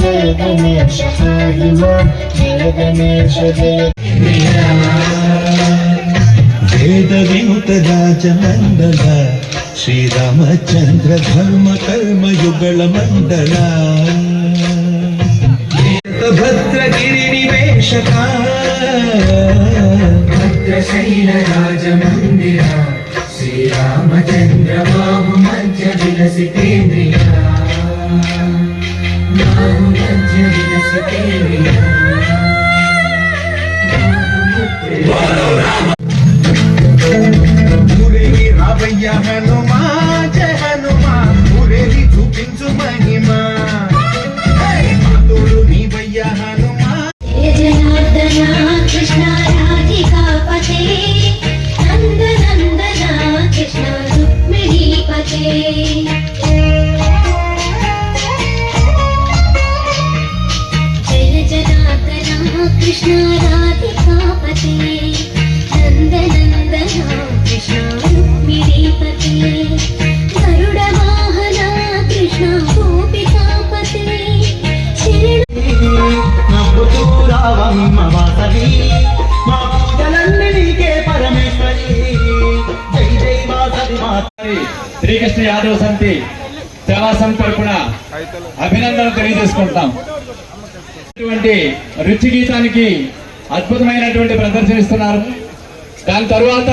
जय गणेश पाहि मां जय गणेश जय वेद विमुत राजमंडल श्रीरामचंद्र धर्म कर्म युगल मंडल भद्रगिरि निवेशका भद्रशैल राजमंदिर श्रीरामचंद्र बाहु मध्य विलसितेन्द्रिया रावయ్య హనుమా జయ హనుమా ఊరేగి చూపించు మహిమా తోడు నీవయ్య హనుమా జనార్దన కృష్ణ రాధికాపతే నందనందన కృష్ణ రుక్మిణీపతే कृष्ण राधिकापते नंदनंदन कृष्ण रुक्मिणीपते गरुड वाहन कृष्ण गोपिकापते नब्बुतूरावम्म वासवी मा पूजलन्निके परमेश्वरी जय जय वासवी माता శ్రీకృష్ణ యాదవ్ సమితి సేవా సంఘం తరపున అభినందనలు తెలియజేసుకుంటాం. రుచి గీతానికి అద్భుతమైనటువంటి ప్రదర్శన ఇస్తున్నారు. దాని తరువాత